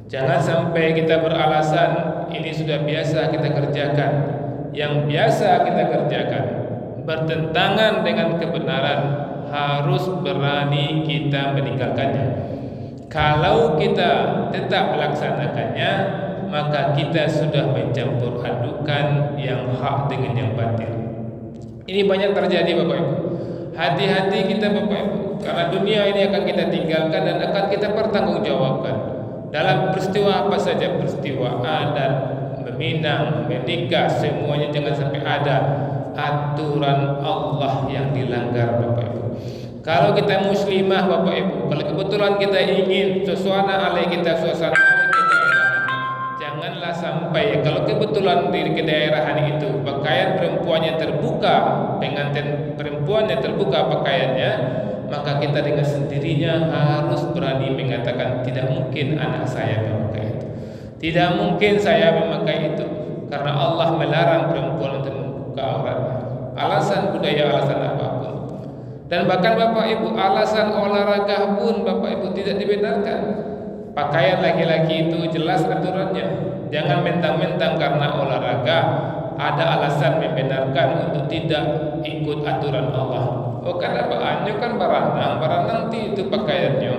Jangan sampai kita beralasan ini sudah biasa kita kerjakan. Yang biasa kita kerjakan bertentangan dengan kebenaran, harus berani kita meninggalkannya. Kalau kita tetap melaksanakannya, maka kita sudah mencampur adukan yang hak dengan yang batil. Ini banyak terjadi Bapak Ibu. Hati-hati kita Bapak Ibu, karena dunia ini akan kita tinggalkan dan akan kita pertanggungjawabkan. Dalam peristiwa apa saja, peristiwa adat, meminang, menikah, semuanya jangan sampai ada aturan Allah yang dilanggar Bapak Ibu. Kalau kita muslimah Bapak Ibu, kalau kebetulan kita ingin suasana alai kita, suasana alai kedaerahan, janganlah sampai kalau kebetulan di kedaerahan itu pakaian perempuannya terbuka, pengantin perempuannya terbuka pakaiannya, maka kita dengan sendirinya harus berani mengatakan tidak mungkin anak saya memakai itu, tidak mungkin saya memakai itu, karena Allah melarang perempuan untuk membuka auratnya. Alasan budaya, alasan apapun. Dan bahkan Bapak Ibu, alasan olahraga pun Bapak Ibu tidak dibenarkan. Pakaian laki-laki itu jelas aturannya. Jangan mentang-mentang karena olahraga ada alasan membenarkan untuk tidak ikut aturan Allah. Oh kan apa? Kan baranang ti itu pakaiannya.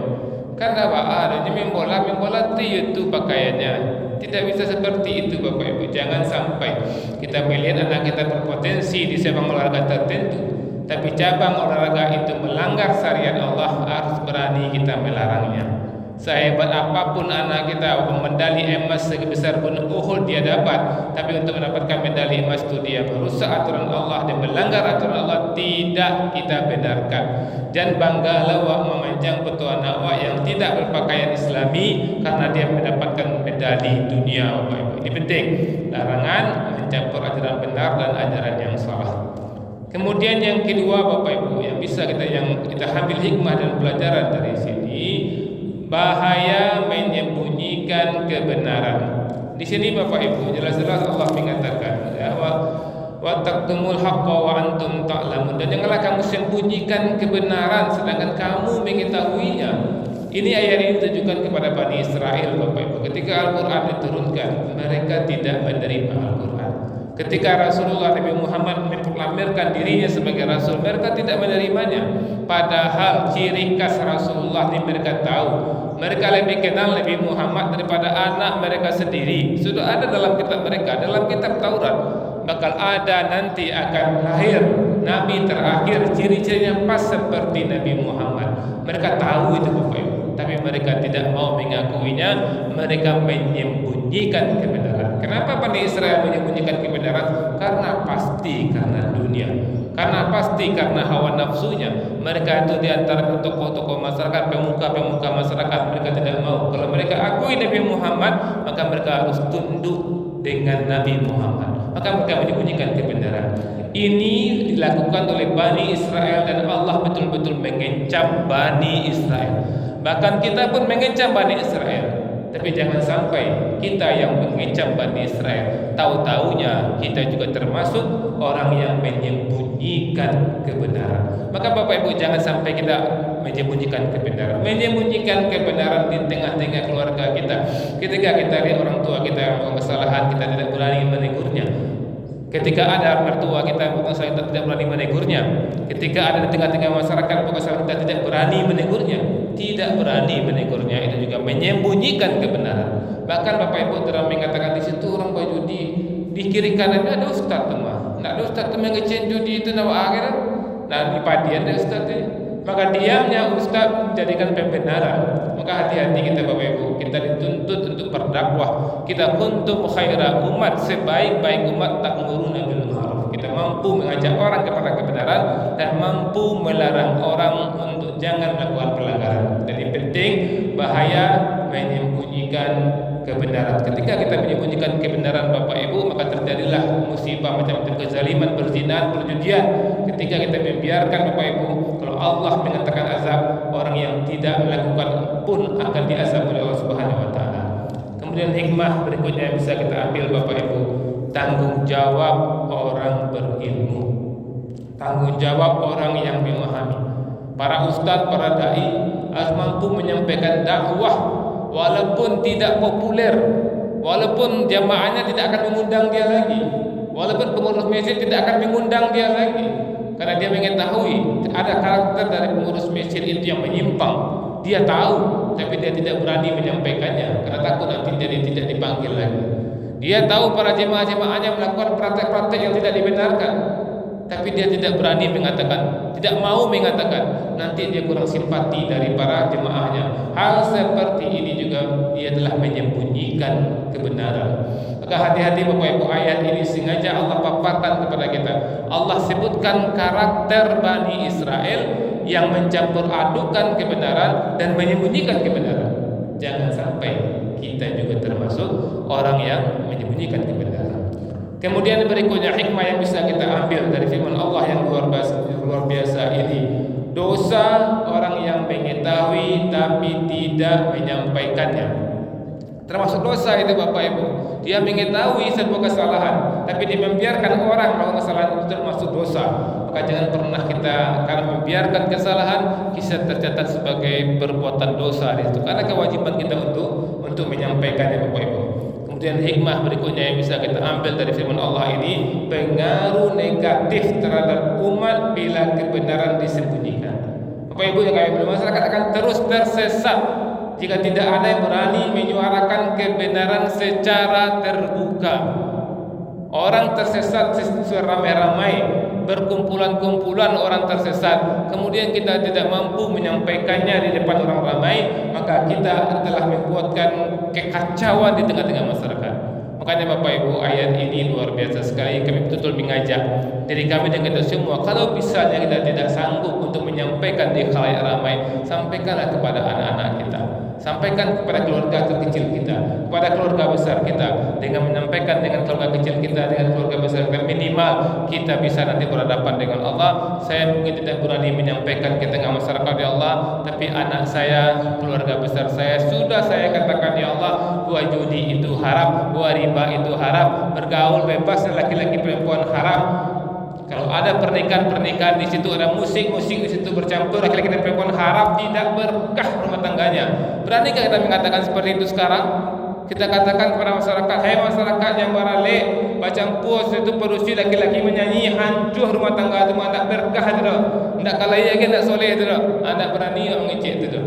Kan apa? Ini membola ti itu pakaiannya. Tidak bisa seperti itu Bapak Ibu. Jangan sampai kita melihat anak kita berpotensi di cabang olahraga tertentu, tapi cabang olahraga itu melanggar syariat Allah, harus berani kita melarangnya. Sehebat apapun anak kita, medali emas sebesar gunung Uhud dia dapat, tapi untuk mendapatkan medali emas itu dia merusak aturan Allah dan melanggar aturan Allah, tidak kita benarkan. Dan banggalah wak memanjang petua anak wak yang tidak berpakaian Islami karena dia mendapatkan medali dunia. Ini penting, larangan mencampur ajaran benar dan ajaran yang salah. Kemudian yang kedua Bapak Ibu, yang bisa kita ambil hikmah dan pelajaran dari sini, bahaya menyembunyikan kebenaran. Di sini Bapak Ibu jelas-jelas Allah mengatakan ya, wa taqtumul haqqa wa antum ta'lamun, dan janganlah kamu sembunyikan kebenaran sedangkan kamu mengetahuinya. Ini ayat ini ditujukan kepada Bani Israel Bapak Ibu. Ketika Al-Quran diturunkan, mereka tidak menerima Al-Quran. Ketika Rasulullah Nabi Muhammad memproklamirkan dirinya sebagai Rasul, mereka tidak menerimanya. Padahal ciri khas Rasulullah ini mereka tahu. Mereka lebih kenal Nabi Muhammad daripada anak mereka sendiri. Sudah ada dalam kitab mereka, dalam kitab Taurat. Bakal ada nanti akan lahir Nabi terakhir, ciri-cirinya pas seperti Nabi Muhammad. Mereka tahu itu Bapak Ibu, tapi mereka tidak mau mengakuinya. Mereka menyembunyikan kebenaran. Kenapa Bani Israel menyembunyikan kebenaran? Karena pasti karena dunia, karena pasti karena hawa nafsunya. Mereka itu diantara tokoh-tokoh masyarakat, pemuka-pemuka masyarakat, mereka tidak mau. Kalau mereka akui Nabi Muhammad, maka mereka harus tunduk dengan Nabi Muhammad. Maka mereka menyembunyikan kebenaran. Ini dilakukan oleh Bani Israel dan Allah betul-betul mengencam Bani Israel. Bahkan kita pun mengencam Bani Israel. Tapi jangan sampai kita yang mengencam Bani Israel, tahu-taunya kita juga termasuk orang yang menyembunyikan kebenaran. Maka Bapak Ibu jangan sampai kita menyembunyikan kebenaran. Menyembunyikan kebenaran di tengah-tengah keluarga kita. Ketika kita lihat orang tua kita melakukan kesalahan, kita tidak berani menegurnya. Ketika ada mertua kita melakukan kesalahan, kita tidak berani menegurnya. Ketika ada di tengah-tengah masyarakat melakukan kesalahan, kita tidak berani menegurnya. Tidak berani menegurnya, itu juga menyembunyikan kebenaran. Bahkan Bapak Ibu telah mengatakan di situ orang berjudi, di kiri kanannya ada ustaz temah. Nak ada ustaz temah ngecen judi itu nama akhirat. Nah di padian ada ustaz itu. Maka diamnya ustaz jadikan pembenaran. Maka hati-hati kita Bapak Ibu, kita dituntut untuk berdakwah. Kita kuntum khaira umat, sebaik-baik umat ta'muruna bil ma'ruf. Kita mampu mengajak orang kepada kebenaran dan mampu melarang orang untuk jangan melakukan pelanggaran. Jadi penting, bahaya menyembunyikan kebenaran. Ketika kita menyembunyikan kebenaran Bapak Ibu, maka terjadilah musibah macam-macam, kezaliman, perzinahan, perjudian. Ketika kita membiarkan Bapak Ibu, kalau Allah mengatakan azab, orang yang tidak melakukan pun akan diazab oleh Allah Subhanahu wa taala. Kemudian hikmah berikutnya yang bisa kita ambil Bapak Ibu, tanggung jawab orang berilmu. Tanggung jawab orang yang memahami. Para ustadz, para dai harus mampu menyampaikan dakwah walaupun tidak populer, walaupun jamaahnya tidak akan mengundang dia lagi, walaupun pengurus masjid tidak akan mengundang dia lagi, karena dia mengetahui ada karakter dari pengurus masjid itu yang menyimpang. Dia tahu, tapi dia tidak berani menyampaikannya karena takut nanti dia tidak dipanggil lagi. Dia tahu para jemaah-jemaahnya melakukan praktek-praktek yang tidak dibenarkan, tapi dia tidak berani mengatakan, tidak mau mengatakan, nanti dia kurang simpati dari para jemaahnya. Hal seperti ini juga dia telah menyembunyikan kebenaran. Maka hati-hati Bapak Ibu, ayat ini sengaja Allah paparkan kepada kita. Allah sebutkan karakter Bani Israel yang mencampur adukan kebenaran dan menyembunyikan kebenaran. Jangan sampai kita juga termasuk orang yang menyembunyikan kebenaran. Kemudian berikutnya hikmah yang bisa kita ambil dari firman Allah yang luar biasa ini. Dosa orang yang mengetahui tapi tidak menyampaikannya. Termasuk dosa itu Bapak Ibu. Dia mengetahui sebuah kesalahan tapi dia membiarkan orang melakukan kesalahan, itu termasuk dosa. Maka jangan pernah kita karena membiarkan kesalahan kita tercatat sebagai perbuatan dosa itu. Karena kewajiban kita untuk menyampaikannya Bapak Ibu. Kemudian hikmah berikutnya yang bisa kita ambil dari firman Allah ini, pengaruh negatif terhadap umat bila kebenaran disembunyikan. Bapak Ibu yang kami berdoa, masyarakat akan terus tersesat jika tidak ada yang berani menyuarakan kebenaran secara terbuka. Orang tersesat ramai-ramai, berkumpulan-kumpulan orang tersesat, kemudian kita tidak mampu menyampaikannya di depan orang ramai, maka kita telah membuatkan kekacauan di tengah-tengah masyarakat. Makanya Bapak Ibu, ayat ini luar biasa sekali. Kami betul-betul mengajak diri kami dan kita semua, kalau misalnya kita tidak sanggup untuk menyampaikan di khalayak ramai, sampaikanlah kepada anak-anak kita, sampaikan kepada keluarga terkecil kita, kepada keluarga besar kita. Dengan menyampaikan dengan keluarga kecil kita, dengan keluarga besar kita, minimal kita bisa nanti berhadapan dengan Allah. Saya mungkin tidak berani menyampaikan ke tengah masyarakat, ya Allah, tapi anak saya, keluarga besar saya, sudah saya katakan, ya Allah, bahwa judi itu haram, bahwa riba itu haram, bergaul bebas laki-laki perempuan haram. Kalau ada pernikahan di situ ada musik di situ bercampur laki-laki dan perempuan, haram, tidak berkah rumah tangganya. Beranikah kita mengatakan seperti itu sekarang? Kita katakan kepada masyarakat, hai masyarakat yang barale, bercampur situ produksi laki-laki menyanyi, hancur rumah tangga itu, tidak berkah itu, tidak kalaya lagi, tidak soleh itu, tidak berani mengecek itu.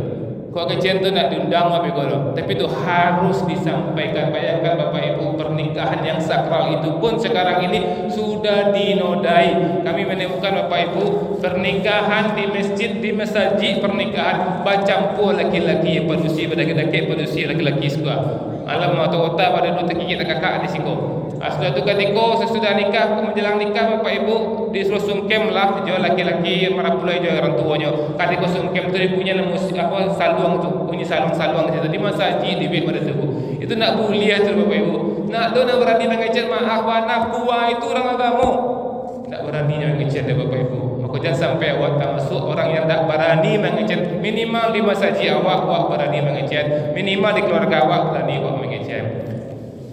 Kau kecil tu nak diundang apa kalau, tapi itu harus disampaikan. Bayangkan Bapak Ibu, pernikahan yang sakral itu pun sekarang ini sudah dinodai. Kami menemukan Bapak Ibu, pernikahan di masjid, di masjid pernikahan bercampur laki-laki yang produksi pada laki-laki produksi laki-laki suka. Alam mata-mata pada dua kita kakak di siko. Sudah tu ketika sesudah nikah, menjelang nikah Bapak Ibu disuruh sungkem lah, jual laki-laki marah pula jual orang tuanya. Ketika sungkem tu dia punya musik apa saluang tu, punya saluang di masjid di pada tubuh. Itu nak buliah tu Bapak Ibu. Nak do nak berani mengecek maaf anak tua itu orang agama. Tak berani mengecek dia Bapak Ibu. Maka jangan sampai awak termasuk orang yang tak berani mengecek. Minimal di masjid awak berani mengecek. Minimal di keluarga awak berani awak mengecek.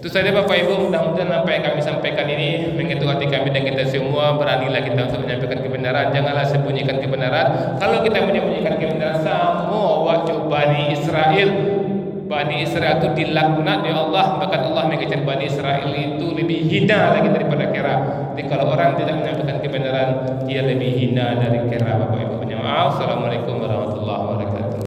Itu saja Bapak Ibu, mudah-mudahan apa yang kami sampaikan ini menyentuh hati kami dan kita semua. Beranilah kita untuk menyampaikan kebenaran, janganlah sembunyikan kebenaran. Kalau kita menyembunyikan kebenaran, sama waktu Bani Israel itu dilaknat ya Allah. Bahkan Allah mengatakan Bani Israel itu lebih hina lagi daripada kera. Jadi kalau orang tidak menyampaikan kebenaran, dia lebih hina dari kera Bapak Ibu. Maaf. Assalamualaikum warahmatullahi wabarakatuh.